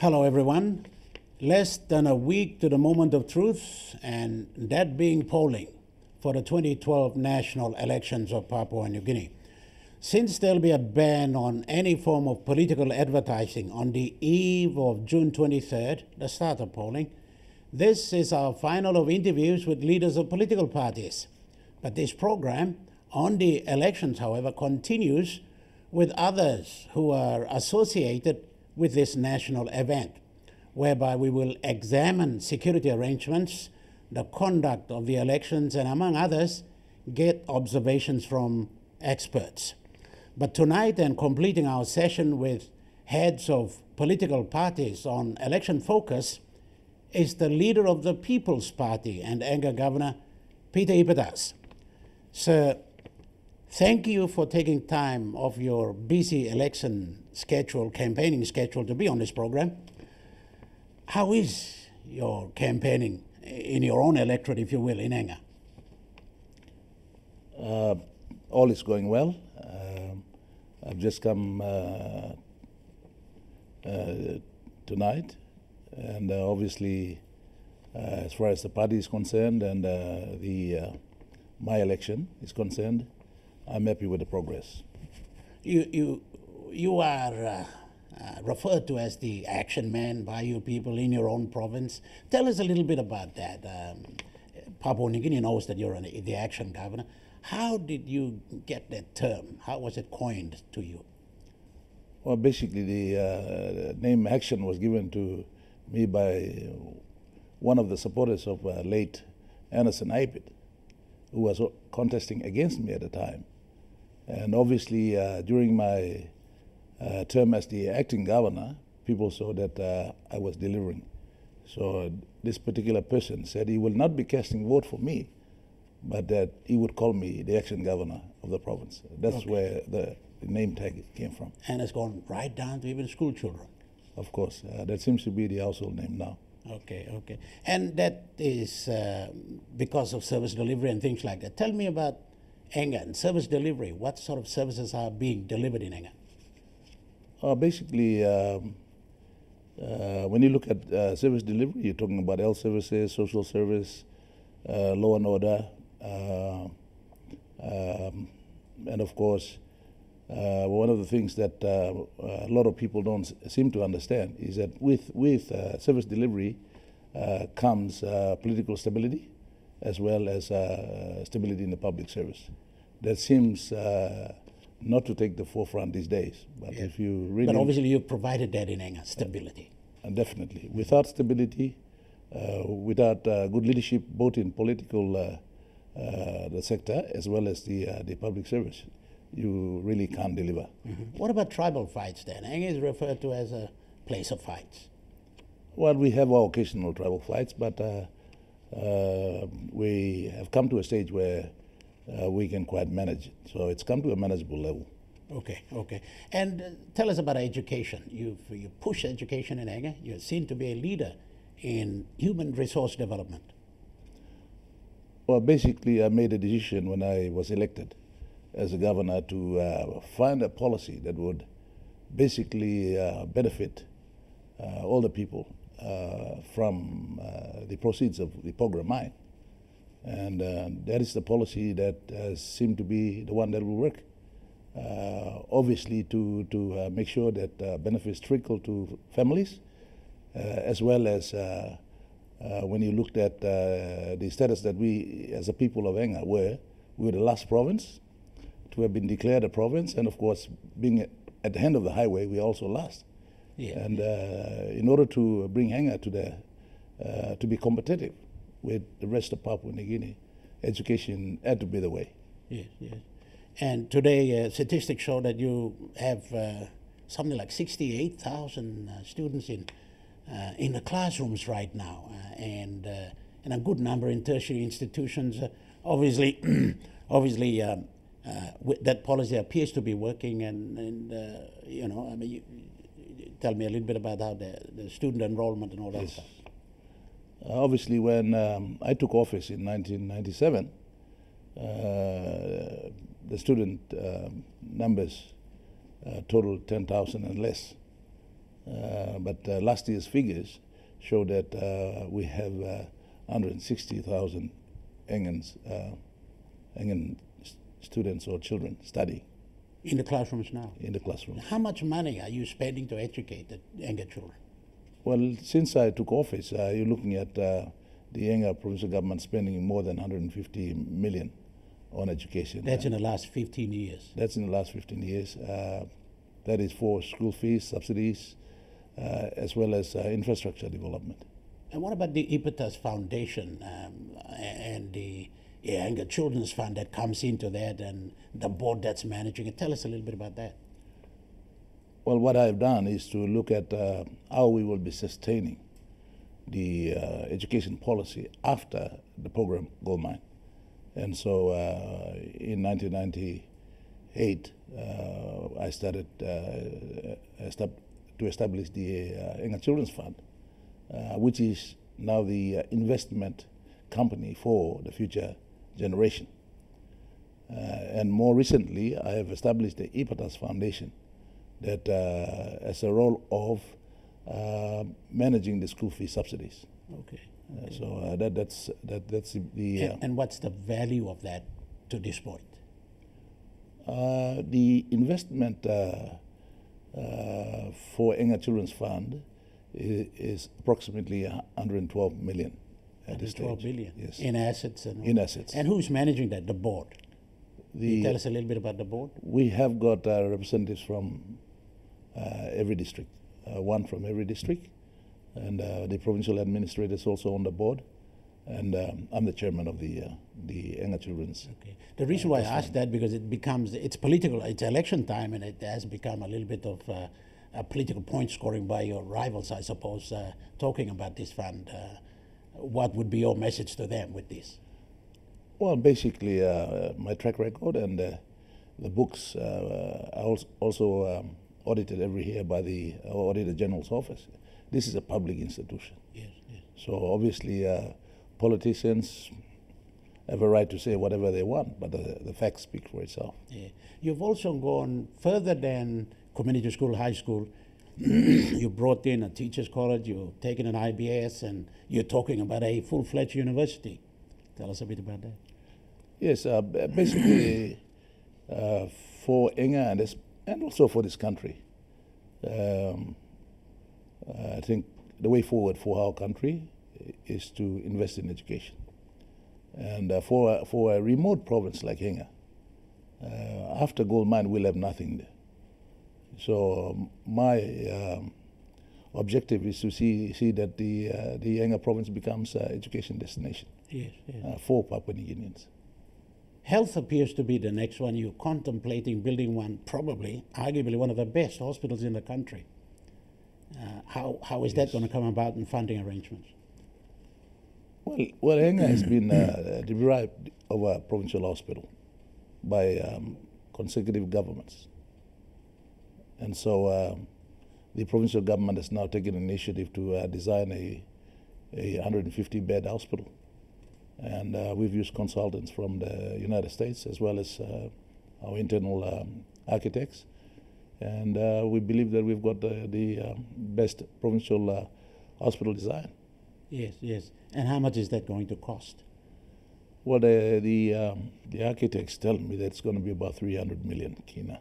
Hello, everyone. Less than a week to the moment of truth, and that being polling for the 2012 national elections of Papua New Guinea. Since there'll be a ban on any form of political advertising on the eve of June 23rd, the start of polling, this is our final of interviews with leaders of political parties. But this program on the elections, however, continues with others who are associated with this national event, whereby we will examine security arrangements, the conduct of the elections, and among others, get observations from experts. But tonight, and completing our session with heads of political parties on election focus, is the leader of the People's Party and Enga Governor, Peter Ipatas. Sir, thank you for taking time off your busy election schedule, campaigning schedule, to be on this program. How is your campaigning in your own electorate, if you will, in Enga? All is going well. I've just come tonight, and obviously, as far as the party is concerned and my election is concerned, I'm happy with the progress. You are referred to as the action man by you people in your own province. Tell us a little bit about that. Papua New Guinea knows that you're the action governor. How did you get that term? How was it coined to you? Well, basically, the name action was given to me by one of the supporters of late Anderson Ipit, who was contesting against me at the time. And obviously, during my term as the acting governor, people saw that I was delivering. So this particular person said he will not be casting vote for me, but that he would call me the action governor of the province. That's where the name tag came from. And it's gone right down to even school children. Of course, that seems to be the household name now. Okay. And that is because of service delivery and things like that. Tell me about Enga and service delivery. What sort of services are being delivered in Enga? Basically, when you look at service delivery, you're talking about health services, social service, law and order, and of course, one of the things that a lot of people don't seem to understand is that with service delivery comes political stability as well as stability in the public service. That seems not to take the forefront these days. But if you really... But obviously you've provided that in Enga, stability. Definitely. Without stability, without good leadership, both in political the sector as well as the public service, you really can't deliver. Mm-hmm. What about tribal fights then? Enga is referred to as a place of fights. Well, we have our occasional tribal fights, but we have come to a stage where we can quite manage it. So it's come to a manageable level. Okay. And tell us about education. You push education in Enga. You're seen to be a leader in human resource development. Well, basically, I made a decision when I was elected as a governor to find a policy that would basically benefit all the people from the proceeds of the Pogra mine. And that is the policy that seemed to be the one that will work. Obviously, to make sure that benefits trickle to families, as well as when you looked at the status that we, as a people of Enga, we were the last province to have been declared a province, and of course, being at the end of the highway, we also last. Yeah. And in order to bring Enga to be competitive with the rest of Papua New Guinea, education had to be the way. Yes. And today, statistics show that you have something like 68,000 students in the classrooms right now, and a good number in tertiary institutions. Obviously, that policy appears to be working, and tell me a little bit about how the student enrollment and all that stuff. Obviously, when I took office in 1997, the student numbers totaled 10,000 and less. But last year's figures show that we have 160,000 Engan students or children studying In the classrooms now. in the classroom. How much money are you spending to educate the Enga children? Well, since I took office, you're looking at the Enga provincial government spending more than 150 million on education. That's in the last 15 years. That's in the last 15 years. That is for school fees, subsidies, as well as infrastructure development. And what about the Ipatas Foundation and the Enga Children's Fund that comes into that and the board that's managing it? Tell us a little bit about that. Well, what I've done is to look at how we will be sustaining the education policy after the program Goldmine. And so in 1998, I started to establish the Enga Children's Fund, which is now the investment company for the future generation. And more recently, I have established the Ipatas Foundation that has a role of managing the school fee subsidies. Okay. So that's the And what's the value of that to this point? the investment for Enga Children's Fund is approximately 112 million at this stage. 12 billion Yes. in assets and In assets. And who's managing that? The board. Can you tell The, us a little bit about the board? we have got representatives from every district, one from every district, and the provincial administrator is also on the board, and I'm the chairman of the Enga Children's. Okay. The reason why I ask that because it's political, it's election time, and it has become a little bit of a political point scoring by your rivals, I suppose, talking about this fund. What would be your message to them with this? Well, basically, my track record and the books are also audited every year by the Auditor General's office. This is a public institution. Yes, yes. So obviously, politicians have a right to say whatever they want, but the facts speak for itself. Yeah. You've also gone further than community school, high school. You brought in a teacher's college, you've taken an IBS, and you're talking about a full-fledged university. Tell us a bit about that. Yes, basically, for Enga and also for this country, I think the way forward for our country is to invest in education. And for a remote province like Enga, after gold mine, we'll have nothing there. So my objective is to see that the Enga province becomes an education destination Yes, yes. for Papua New Guineans. Health appears to be the next one. You're contemplating building one, probably, arguably one of the best hospitals in the country. How is that going to come about in funding arrangements? Well, Enga has been deprived of a provincial hospital by consecutive governments. And so the provincial government has now taken an initiative to design a 150-bed hospital. And we've used consultants from the United States as well as our internal architects. And we believe that we've got the best provincial hospital design. Yes, yes. And how much is that going to cost? Well, the architects tell me that it's going to be about 300 million kina.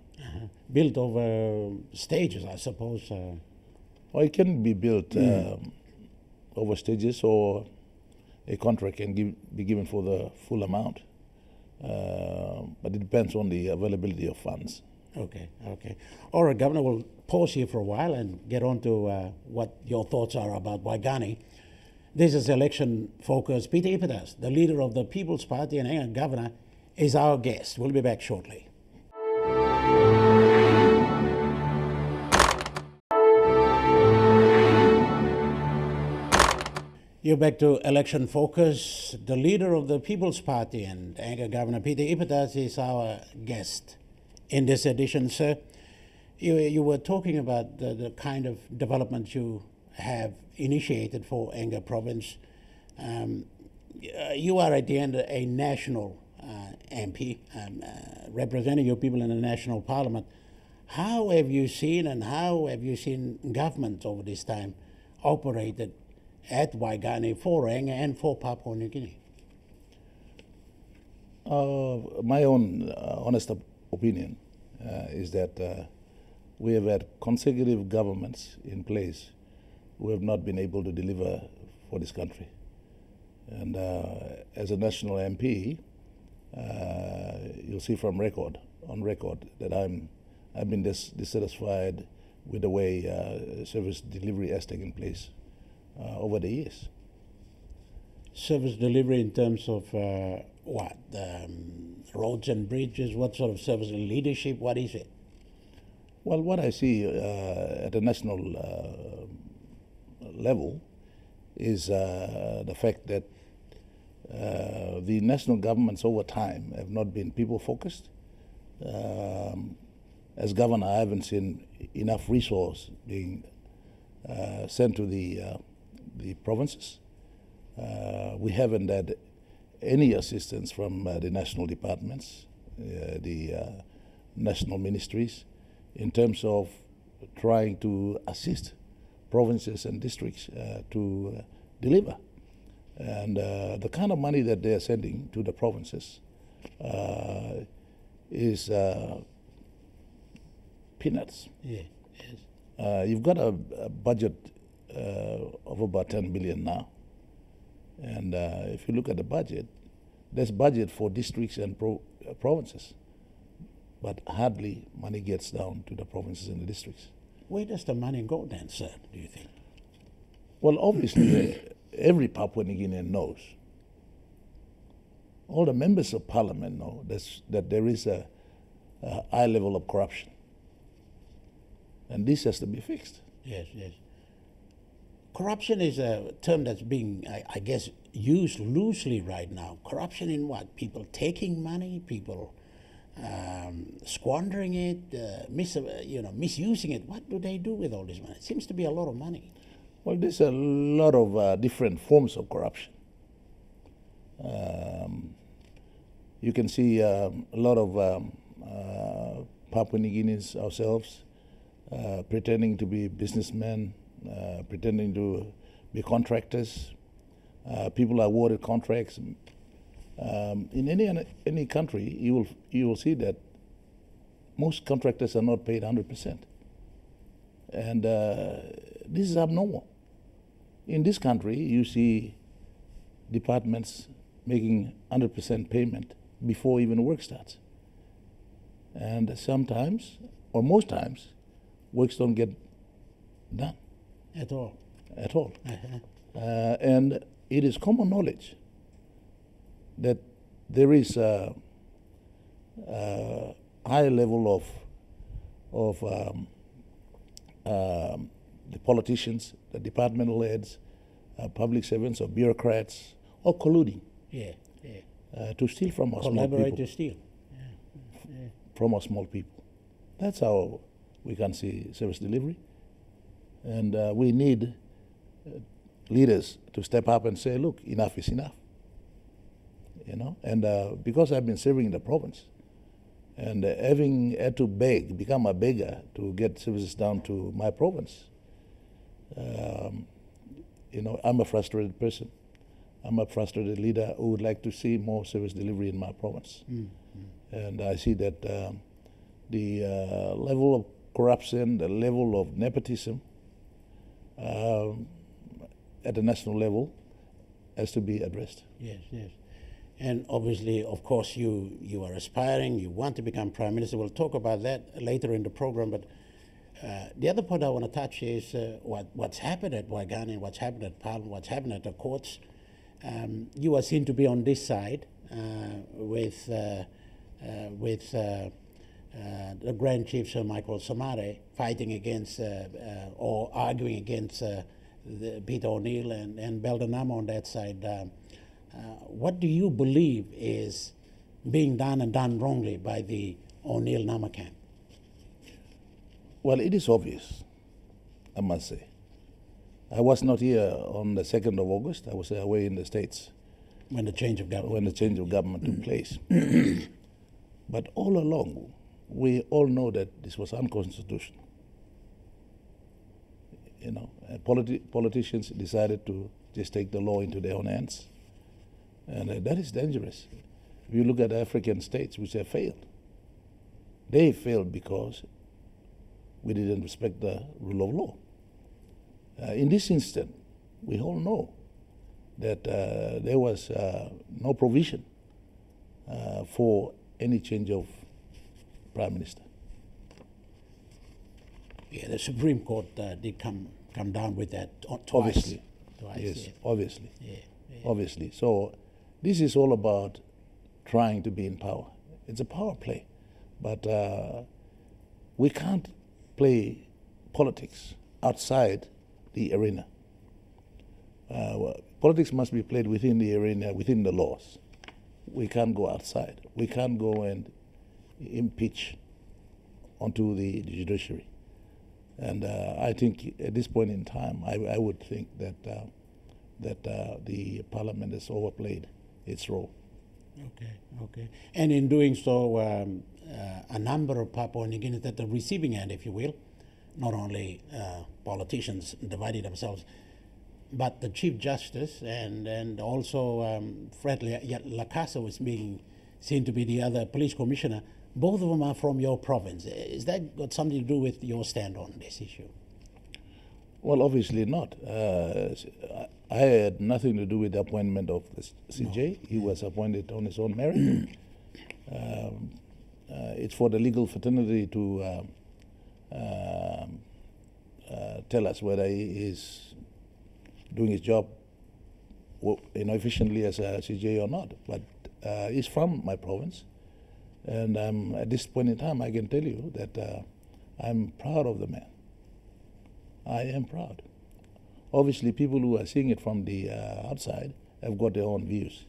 Built over stages, I suppose. Or it can be built over stages, or a contract can be given for the full amount. But it depends on the availability of funds. Okay, okay. All right, Governor, we'll pause here for a while and get on to what your thoughts are about Waigani. This is election focus. Peter Ipatas, the leader of the People's Party and Enga Governor, is our guest. We'll be back shortly. You're back to Election Focus. The leader of the People's Party and Enga Governor Peter Ipatas is our guest in this edition, sir. You were talking about the kind of developments you have initiated for Enga Province. You are at the end a national MP, representing your people in the national parliament. How have you seen governments over this time operated at Waigani for Ranga and for Papua New Guinea? My own honest opinion is that we have had consecutive governments in place who have not been able to deliver for this country. And as a national MP, you'll see from on record that I've been dissatisfied with the way service delivery has taken place over the years. Service delivery in terms of what? Roads and bridges? What sort of service? Leadership? What is it? Well, what I see at a national level is the fact that the national governments over time have not been people-focused. As governor, I haven't seen enough resource being sent to the provinces. We haven't had any assistance from the national departments, the national ministries, in terms of trying to assist provinces and districts to deliver. And the kind of money that they are sending to the provinces is peanuts. Yeah. Yes. You've got a budget of about 10 billion now. And if you look at the budget, there's budget for districts and provinces, but hardly money gets down to the provinces and the districts. Where does the money go then, sir, do you think? Well, obviously, every Papua New Guinean knows. All the members of parliament know that there is a high level of corruption. And this has to be fixed. Yes, yes. Corruption is a term that's being, I guess, used loosely right now. Corruption in what? People taking money, people squandering it, misusing it. What do they do with all this money? It seems to be a lot of money. Well, there's a lot of different forms of corruption. You can see a lot of Papua New Guineans ourselves pretending to be businessmen, pretending to be contractors. People are awarded contracts. In any country, you will see that most contractors are not paid 100%, and this is abnormal. In this country, you see departments making 100% payment before even work starts, and sometimes, or most times, works don't get done At all. at all. Uh-huh. And it is common knowledge that there is a high level of the politicians, the departmental heads, public servants or bureaucrats, all colluding Yeah, yeah. to steal from our small Collaborate people. to steal. Yeah. From our small people. That's how we can see service delivery. And we need leaders to step up and say, look, enough is enough. And because I've been serving in the province and having had to become a beggar to get services down to my province, I'm a frustrated person. I'm a frustrated leader who would like to see more service delivery in my province. And I see that the level of corruption, the level of nepotism at the national level has to be addressed. Yes, yes. And obviously, of course, you are aspiring, you want to become Prime Minister. We'll talk about that later in the program. But the other point I want to touch is what's happened at Waigani, what's happened at Parliament, what's happened at the courts. You are seen to be on this side with the Grand Chief Sir Michael Samare fighting against or arguing against Peter O'Neill and Beldanama on that side. What do you believe is being done and done wrongly by the O'Neill-Nama camp? Well, it is obvious, I must say. I was not here on the 2nd of August. I was away in the States. When the change of government. When the change of government took place. But all along, we all know that this was unconstitutional. Politicians decided to just take the law into their own hands, and that is dangerous. If you look at African states which have failed, they failed because we didn't respect the rule of law. In this instant, we all know that there was no provision for any change of Prime Minister. Yeah, the Supreme Court did come down with that twice. Obviously. Twice, Yes, yeah. obviously. Yeah, yeah. Obviously. So this is all about trying to be in power. It's a power play. But we can't play politics outside the arena. Politics must be played within the arena, within the laws. We can't go outside. We can't go and impeach onto the judiciary. And I think at this point in time, I would think that the parliament has overplayed its role. Okay. And in doing so, a number of Papua New Guineans at the receiving end, if you will, not only politicians dividing themselves, but the Chief Justice and also Fred Lacasa was being seen to be the other police commissioner. Both of them are from your province. Is that got something to do with your stand on this issue? Well, obviously not. I had nothing to do with the appointment of the CJ. No. He was appointed on his own merit. It's for the legal fraternity to tell us whether he is doing his job efficiently as a CJ or not. But he's from my province. And at this point in time, I can tell you that I'm proud of the man. I am proud. Obviously, people who are seeing it from the outside have got their own views.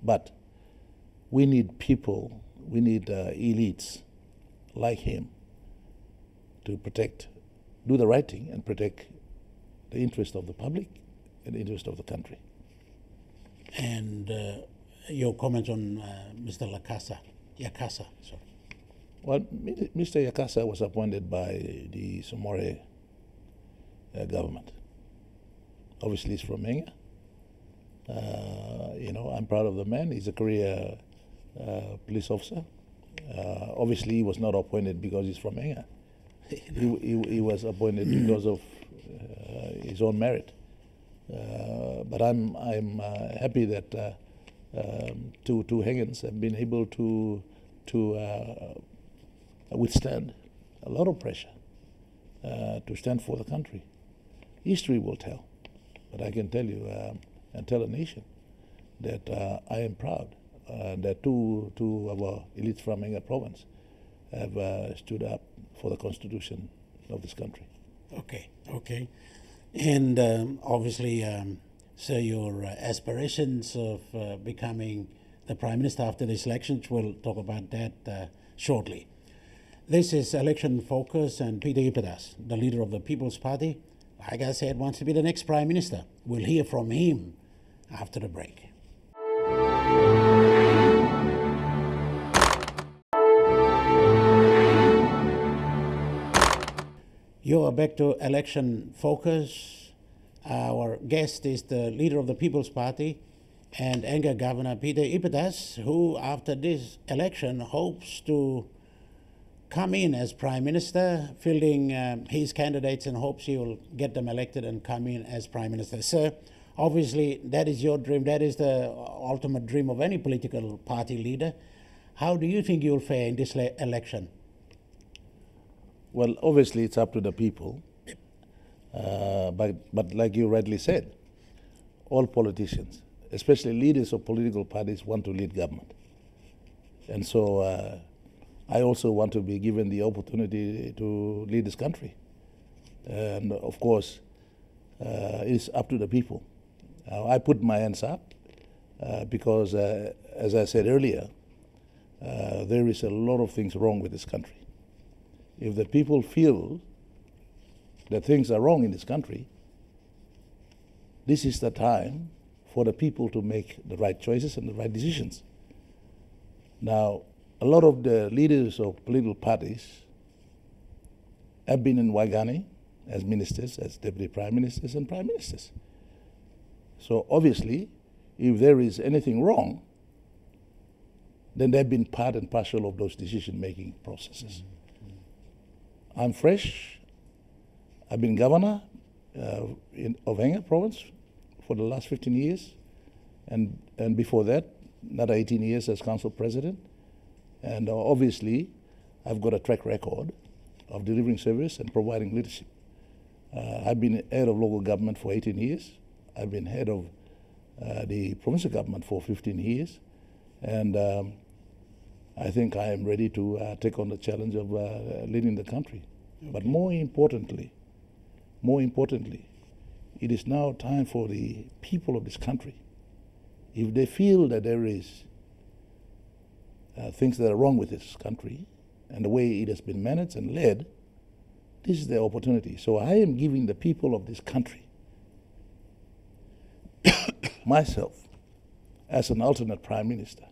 But we need people, we need elites like him to do the right thing and protect the interest of the public and the interest of the country. And your comments on Mr. Yakasa, sorry. Well, Mr. Yakasa was appointed by the Somore government. Obviously, he's from Menga. I'm proud of the man. He's a career police officer. Obviously, he was not appointed because he's from Menga. He was appointed because of his own merit. But I'm happy that two Hengans have been able to withstand a lot of pressure to stand for the country. History will tell, but I can tell you and tell the nation that I am proud that two of our elites from Menga province have stood up for the constitution of this country. Okay. And obviously, so your aspirations of becoming the Prime Minister after this election, we'll talk about that shortly. This is Election Focus, and Peter Ipatas, the leader of the People's Party, like I said, wants to be the next Prime Minister. We'll hear from him after the break. You are back to Election Focus. Our guest is the leader of the People's Party and Enga Governor Peter Ipatas, who after this election hopes to come in as Prime Minister, fielding his candidates and hopes he will get them elected and come in as Prime Minister. Sir, obviously that is your dream. That is the ultimate dream of any political party leader. How do you think you'll fare in this election? Well, obviously it's up to the people. But like you rightly said, all politicians, especially leaders of political parties, want to lead government. And so I also want to be given the opportunity to lead this country. And of course, it's up to the people. I put my hands up because, as I said earlier, there is a lot of things wrong with this country. If the people feel that things are wrong in this country, this is the time for the people to make the right choices and the right decisions. Now, a lot of the leaders of political parties have been in Waigani as ministers, as deputy prime ministers and prime ministers. So obviously, if there is anything wrong, then they've been part and parcel of those decision-making processes. I'm fresh. I've been governor of Enga province for the last 15 years, and before that, another 18 years as council president. And obviously, I've got a track record of delivering service and providing leadership. I've been head of local government for 18 years. I've been head of the provincial government for 15 years. And I think I am ready to take on the challenge of leading the country. Okay. But more importantly, it is now time for the people of this country, if they feel that there is things that are wrong with this country and the way it has been managed and led, this is the opportunity. So I am giving the people of this country, myself, as an alternate prime minister,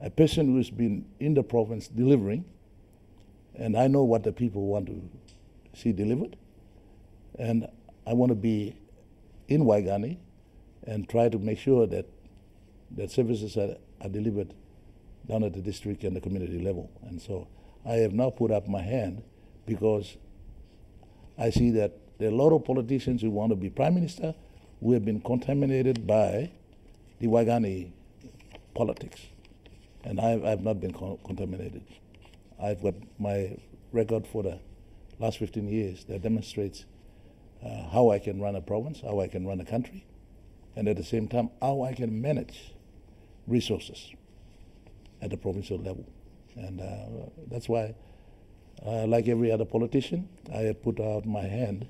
a person who has been in the province delivering, and I know what the people want to see delivered, and I want to be in Waigani and try to make sure that services are delivered down at the district and the community level. And so I have now put up my hand because I see that there are a lot of politicians who want to be prime minister who have been contaminated by the Waigani politics. And I've not been contaminated. I've got my record for the last 15 years that demonstrates how I can run a province, how I can run a country, and at the same time, how I can manage resources at the provincial level. And that's why, like every other politician, I have put out my hand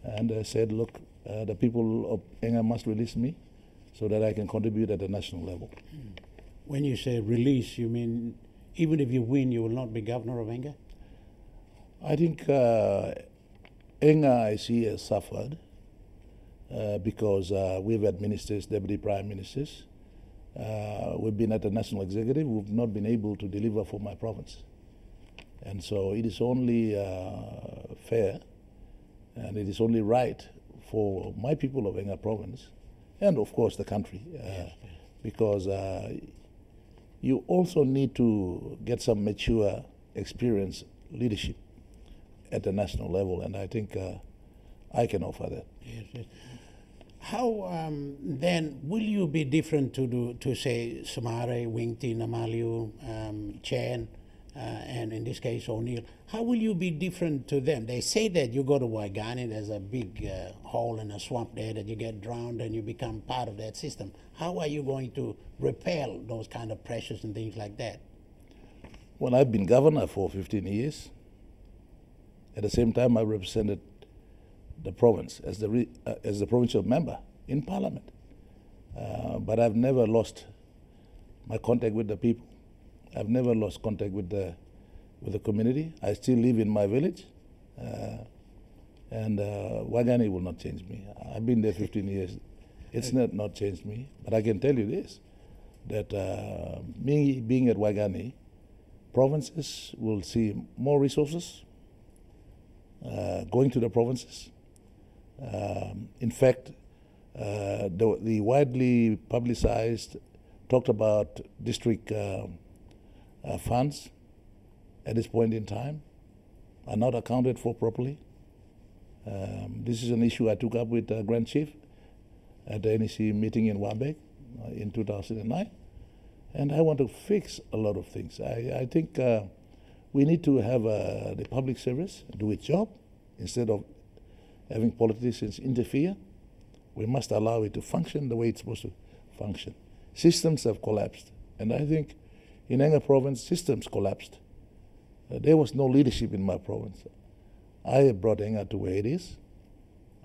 and said, look, the people of Enga must release me so that I can contribute at the national level. When you say release, you mean even if you win, you will not be governor of Enga? I think Enga, I see, has suffered because we've had ministers, deputy prime ministers. We've been at the national executive. We've not been able to deliver for my province. And so it is only fair and it is only right for my people of Enga province and, of course, the country because you also need to get some mature, experienced leadership at the national level, and I think I can offer that. Yes, yes. How then will you be different to say Samare, Wingti, Namaliu, Chan, and in this case O'Neill? How will you be different to them? They say that you go to Waigani, there's a big hole in a swamp there that you get drowned and you become part of that system. How are you going to repel those kind of pressures and things like that? Well, I've been governor for 15 years. At the same time, I represented the province as the provincial member in parliament. But I've never lost my contact with the people. I've never lost contact with the community. I still live in my village. And Waigani will not change me. I've been there 15 years. It's not changed me. But I can tell you this, that me being at Waigani, provinces will see more resources going to the provinces. In fact, the widely publicized, talked about district funds at this point in time are not accounted for properly. This is an issue I took up with Grand Chief at the NEC meeting in Wabek in 2009. And I want to fix a lot of things. I think we need to have the public service do its job instead of having politicians interfere. We must allow it to function the way it's supposed to function. Systems have collapsed. And I think in Enga province, systems collapsed. There was no leadership in my province. I have brought Enga to where it is.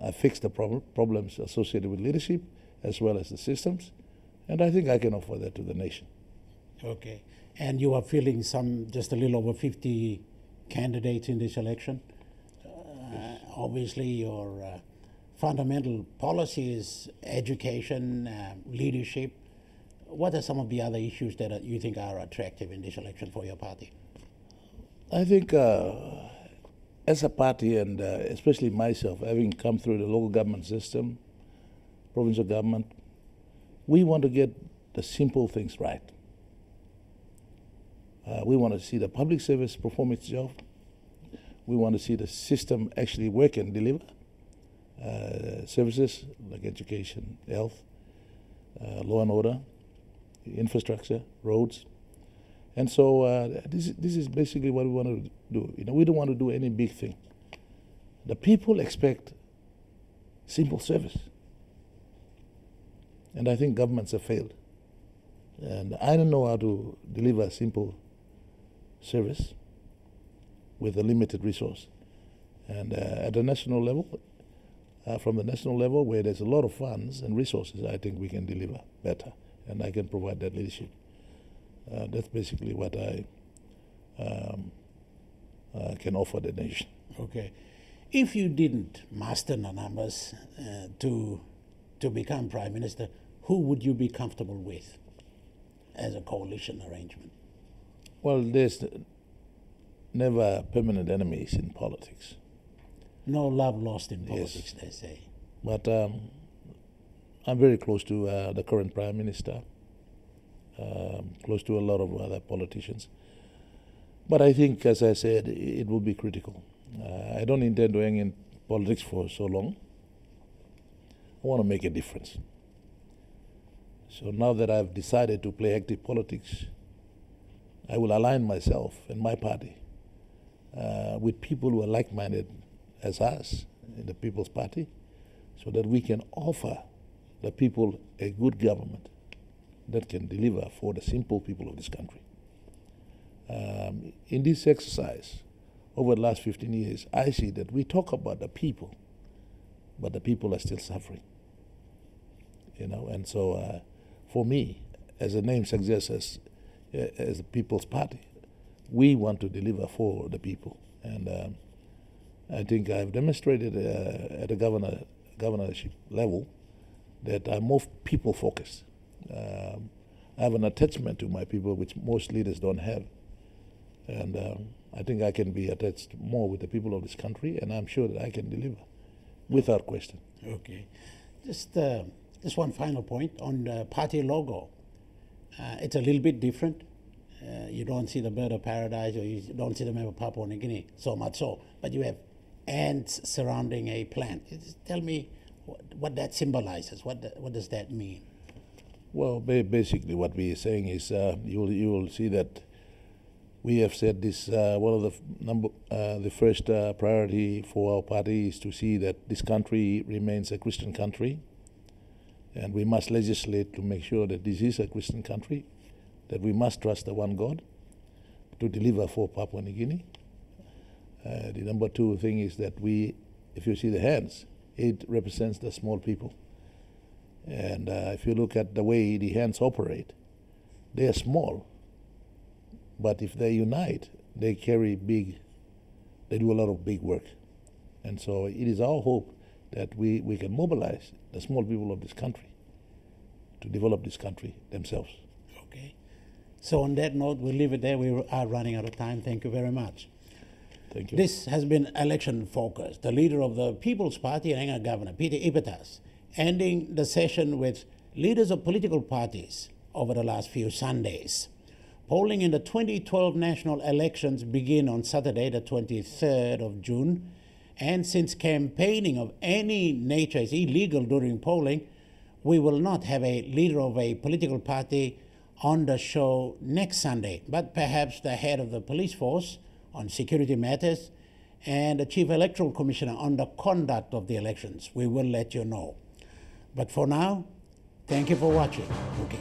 I fixed the problems associated with leadership as well as the systems. And I think I can offer that to the nation. Okay. And you are fielding just a little over 50 candidates in this election. Obviously, your fundamental policy is education, leadership. what are some of the other issues that you think are attractive in this election for your party? I think as a party, and especially myself, having come through the local government system, provincial government, we want to get the simple things right. We want to see the public service perform its job. We want to see the system actually work and deliver services like education, health, law and order, infrastructure, roads. And so this is basically what we want to do. We don't want to do any big thing. The people expect simple service. And I think governments have failed. And I don't know how to deliver a simple service with a limited resource. And at the national level, from the national level where there's a lot of funds and resources, I think we can deliver better. And I can provide that leadership. That's basically what I can offer the nation. Okay. If you didn't master the numbers to become Prime Minister, who would you be comfortable with as a coalition arrangement? Well, there's never permanent enemies in politics. No love lost in politics, yes. They say. But I'm very close to the current Prime Minister, close to a lot of other politicians. But I think, as I said, it will be critical. I don't intend to hang in politics for so long. I want to make a difference. So now that I've decided to play active politics, I will align myself and my party with people who are like-minded as us in the People's Party, so that we can offer the people a good government that can deliver for the simple people of this country. In this exercise, over the last 15 years, I see that we talk about the people, but the people are still suffering. And so for me, as the name suggests, as the People's Party, we want to deliver for the people. And I think I've demonstrated at the governorship level that I'm more people-focused. I have an attachment to my people, which most leaders don't have. And I think I can be attached more with the people of this country, and I'm sure that I can deliver, without question. Okay. Just one final point on the party logo. It's a little bit different. You don't see the bird of paradise, or you don't see the map of Papua New Guinea so much so, but you have ants surrounding a plant. Just tell me what that symbolizes. What does that mean? Well, basically what we are saying is you will see that we have said this, one of the first priority for our party is to see that this country remains a Christian country, and we must legislate to make sure that this is a Christian country, that we must trust the one God to deliver for Papua New Guinea. The number two thing is that if you see the hands, it represents the small people. And if you look at the way the hands operate, they are small, but if they unite, they do a lot of big work. And so it is our hope that we can mobilize the small people of this country to develop this country themselves. Okay. So on that note, we'll leave it there. We are running out of time. Thank you very much. Thank you. This has been Election Focus. The leader of the People's Party and Enga Governor, Peter Ipatas, ending the session with leaders of political parties over the last few Sundays. Polling in the 2012 national elections begin on Saturday, the 23rd of June. And since campaigning of any nature is illegal during polling, we will not have a leader of a political party on the show next Sunday, but perhaps the head of the police force on security matters and the chief electoral commissioner on the conduct of the elections. We will let you know. But for now, thank you for watching. Okay.